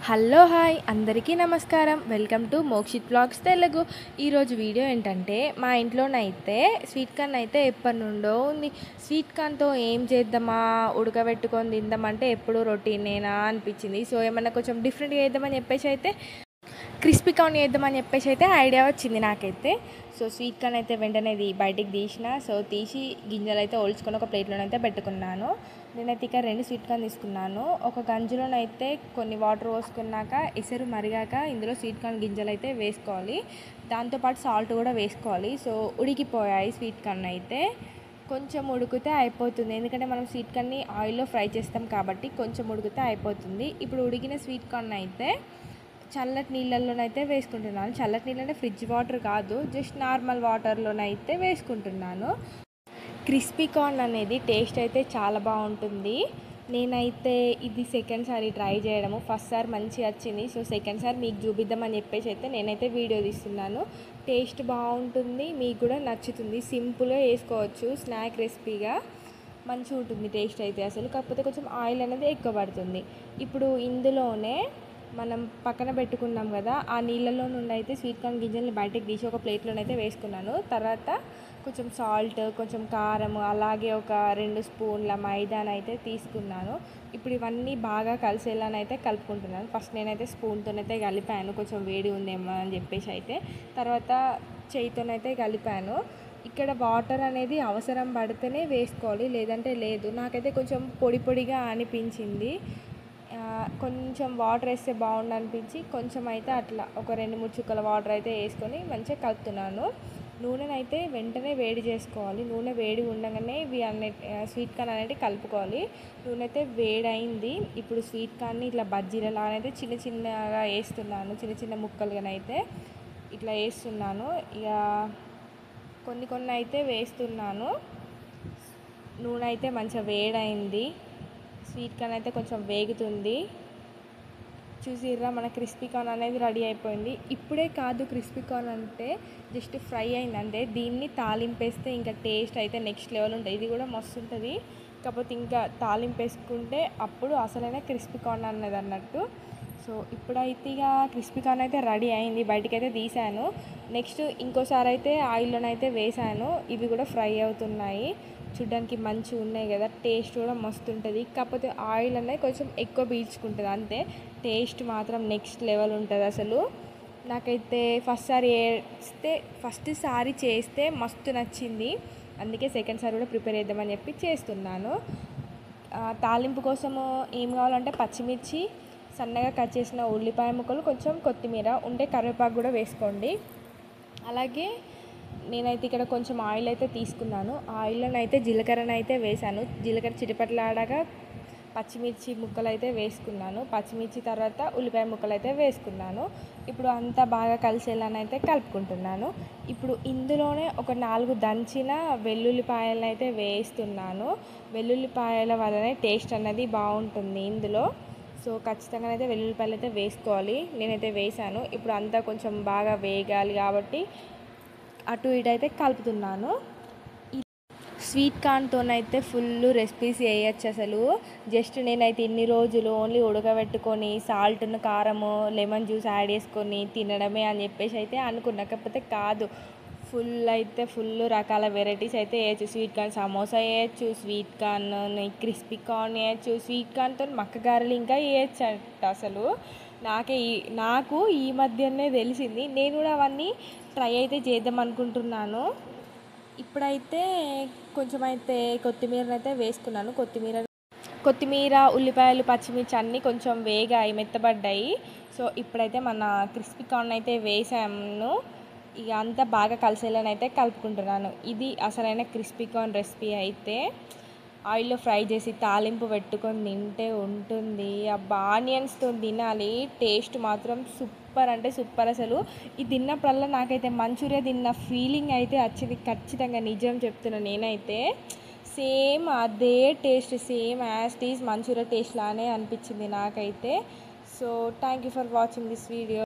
Hello hi అందరికీ నమస్కారం. Welcome to Mokshith blogs Telugu. ఈరోజు వీడియో ఏంటంటే, మా ఇంట్లోనైతే స్వీట్ కార్న్ అయితే ఎప్పటి నుండో ఉంది. స్వీట్ కార్న్తో ఏం చేద్దామా, ఉడకబెట్టుకొని తిందామంటే ఎప్పుడు రొటీనేనా అనిపించింది. సో ఏమన్నా కొంచెం డిఫరెంట్గా చేద్దామని చెప్పేసి అయితే క్రిస్పీ కార్న్ చేద్దామని చెప్పేసి అయితే ఐడియా వచ్చింది నాకైతే. సో స్వీట్ కార్న్ అయితే వెంటనే బయటికి తీసిన. సో తీసి గింజలు అయితే ఒలుచుకొని ఒక ప్లేట్లోనైతే పెట్టుకున్నాను. నేనైతే ఇక 2 స్వీట్ కార్న్ తీసుకున్నాను. ఒక గంజులోనైతే కొన్ని వాటర్ పోసుకున్నాక ఎసరు మరిగాక ఇందులో స్వీట్ కార్న్ గింజలు అయితే వేసుకోవాలి. దాంతోపాటు సాల్ట్ కూడా వేసుకోవాలి. సో ఉడికిపోయాయి స్వీట్ కార్న్ అయితే. కొంచెం ఉడికితే అయిపోతుంది, ఎందుకంటే మనం స్వీట్ కార్న్ని ఆయిల్లో ఫ్రై చేస్తాం కాబట్టి కొంచెం ఉడికితే అయిపోతుంది. ఇప్పుడు ఉడికిన స్వీట్ కార్న్ అయితే చల్లటి నీళ్ళల్లోనైతే వేసుకుంటున్నాను. చల్లటి నీళ్ళు అంటే ఫ్రిడ్జ్ వాటర్ కాదు, జస్ట్ నార్మల్ వాటర్లోనైతే వేసుకుంటున్నాను. క్రిస్పీ కార్న్ అనేది టేస్ట్ అయితే చాలా బాగుంటుంది. నేనైతే ఇది సెకండ్ సారి ట్రై చేయడము. ఫస్ట్ సారి మంచిగా వచ్చింది. సో సెకండ్ సారి మీకు చూపిద్దామని చెప్పేసి అయితే నేనైతే వీడియో తీస్తున్నాను. టేస్ట్ బాగుంటుంది, మీకు కూడా నచ్చుతుంది. సింపుల్గా వేసుకోవచ్చు, స్నాక్ రెసిపీగా మంచిగా ఉంటుంది టేస్ట్ అయితే అసలు. కాకపోతే కొంచెం ఆయిల్ అనేది ఎక్కువ పడుతుంది. ఇప్పుడు ఇందులోనే మనం పక్కన పెట్టుకున్నాం కదా, ఆ నీళ్ళలో నుండి అయితే స్వీట్ కార్న్ గింజల్ని బయటకు తీసి ఒక ప్లేట్లోనైతే వేసుకున్నాను. తర్వాత కొంచెం సాల్ట్, కొంచెం కారం, అలాగే ఒక 2 స్పూన్ల మైదానైతే తీసుకున్నాను. ఇప్పుడు ఇవన్నీ బాగా కలిసేలానైతే కలుపుకుంటున్నాను. ఫస్ట్ నేనైతే స్పూన్తోనైతే కలిపాను, కొంచెం వేడి ఉందేమో అని చెప్పేసి అయితే. తర్వాత చేయితోనైతే కలిపాను. ఇక్కడ వాటర్ అనేది అవసరం పడితేనే వేసుకోవాలి, లేదంటే లేదు. నాకైతే కొంచెం పొడి పొడిగా అనిపించింది. కొంచెం వాటర్ వేస్తే బాగుండు అనిపించి కొంచెం అయితే అట్లా ఒక 2-3 చుక్కల వాటర్ అయితే వేసుకొని మంచిగా కలుపుతున్నాను. నూనెనైతే వెంటనే వేడి చేసుకోవాలి. నూనె వేడి ఉండగానే ఇవి స్వీట్ కార్న్ అనేది కలుపుకోవాలి. నూనె అయితే వేడైంది. ఇప్పుడు స్వీట్ కార్న్ని ఇట్లా బజ్జీలలా అయితే చిన్న చిన్నగా వేస్తున్నాను. చిన్న చిన్న ముక్కలుగానైతే ఇట్లా వేస్తున్నాను. ఇక కొన్ని అయితే వేస్తున్నాను. నూనె అయితే మంచిగా వేడైంది. స్వీట్ కార్న్ అయితే కొంచెం వేగుతుంది. చూసిర్రా, మన క్రిస్పీ కార్న్ అనేది రెడీ అయిపోయింది. ఇప్పుడే కాదు క్రిస్పీ కార్న్ అంటే, జస్ట్ ఫ్రై అయిందంటే దీన్ని తాలింపేస్తే ఇంకా టేస్ట్ అయితే నెక్స్ట్ లెవెల్ ఉంటుంది. ఇది కూడా మస్తు ఉంటుంది, కాకపోతే ఇంకా తాలింపేసుకుంటే అప్పుడు అసలైన క్రిస్పీ కార్న్ అన్నది అన్నట్టు. సో ఇప్పుడైతే ఇక క్రిస్పీ కార్న్ అయితే రెడీ అయింది, బయటికైతే తీసాను. నెక్స్ట్ ఇంకోసారి అయితే ఆయిల్లోనైతే వేసాను. ఇవి కూడా ఫ్రై అవుతున్నాయి. చూడ్డానికి మంచిగా ఉన్నాయి కదా, టేస్ట్ కూడా మస్తు ఉంటుంది. కాకపోతే ఆయిల్ అనేది కొంచెం ఎక్కువ పీల్చుకుంటుంది అంతే. టేస్ట్ మాత్రం నెక్స్ట్ లెవెల్ ఉంటుంది అసలు. నాకైతే ఫస్ట్ సారి చేస్తే మస్తు నచ్చింది. అందుకే సెకండ్ సారి కూడా ప్రిపేర్ చేద్దామని చెప్పి చేస్తున్నాను. తాలింపు కోసము ఏం కావాలంటే పచ్చిమిర్చి, సన్నగా కట్ చేసిన ఉల్లిపాయ ముక్కలు, కొంచెం కొత్తిమీర, ఉంటే కరివేపాకు కూడా వేసుకోండి. అలాగే నేనైతే ఇక్కడ కొంచెం ఆయిల్ అయితే తీసుకున్నాను. ఆయిల్లోనైతే జీలకర్రనైతే వేసాను. జీలకర్ర చిటపట్లాడాక పచ్చిమిర్చి ముక్కలు అయితే వేసుకున్నాను. పచ్చిమిర్చి తర్వాత ఉల్లిపాయ ముక్కలు అయితే వేసుకున్నాను. ఇప్పుడు అంతా బాగా కలిసేలానైతే కలుపుకుంటున్నాను. ఇప్పుడు ఇందులోనే ఒక 4 దంచిన వెల్లుల్లిపాయలను అయితే వేస్తున్నాను. వెల్లుల్లిపాయల వల్లనే టేస్ట్ అన్నది బాగుంటుంది ఇందులో. సో ఖచ్చితంగా అయితే వెల్లుల్లిపాయలు అయితే వేసుకోవాలి. నేనైతే వేసాను. ఇప్పుడు అంతా కొంచెం బాగా వేగాలి కాబట్టి అటు ఇటు అయితే కలుపుతున్నాను. స్వీట్ కార్న్తోనైతే ఫుల్ రెసిపీస్ చేయొచ్చు అసలు. జస్ట్ నేనైతే ఇన్ని రోజులు ఓన్లీ ఉడకబెట్టుకొని సాల్ట్ను, కారము, లెమన్ జ్యూస్ యాడ్ చేసుకొని తినడమే అని చెప్పేసి అయితే అనుకున్నా. కాకపోతే కాదు, ఫుల్ రకాల వెరైటీస్ అయితే వేయచ్చు. స్వీట్ కార్న్ సమోసా వేయచ్చు, స్వీట్ కార్న్ క్రిస్పీ కార్న్ వేయచ్చు, స్వీట్ కార్న్తో మక్క గారెలు ఇంకా వేయచ్చు అంట అసలు. నాకు ఈ మధ్యనే తెలిసింది. నేను కూడా అవన్నీ ట్రై అయితే చేద్దాం అనుకుంటున్నాను. ఇప్పుడైతే కొంచెం అయితే కొత్తిమీరని అయితే వేసుకున్నాను. కొత్తిమీర, ఉల్లిపాయలు, పచ్చిమిర్చి అన్నీ కొంచెం వేగాయి, మెత్తబడ్డాయి. సో ఇప్పుడైతే మన క్రిస్పీ కార్న్ అయితే వేసాను. ఇక అంతా బాగా కలిసేలానైతే కలుపుకుంటున్నాను. ఇది అసలైన క్రిస్పీ కార్న్ రెసిపీ అయితే. ఆయిల్లో ఫ్రై చేసి తాలింపు పెట్టుకొని తింటే ఉంటుంది. ఆనియన్స్తో తినాలి. టేస్ట్ మాత్రం సూపర్ అంటే సూపర్ అసలు. ఇది తిన్నప్పుడల్లా నాకైతే మంచూరియా తిన్న ఫీలింగ్ అయితే వచ్చింది. ఖచ్చితంగా నిజం చెప్తున్నాను. నేనైతే సేమ్ అదే టేస్ట్, సేమ్ యాజ్ టీజ్ మంచూరియా టేస్ట్ లానే అనిపించింది నాకైతే. So thank you for watching this video.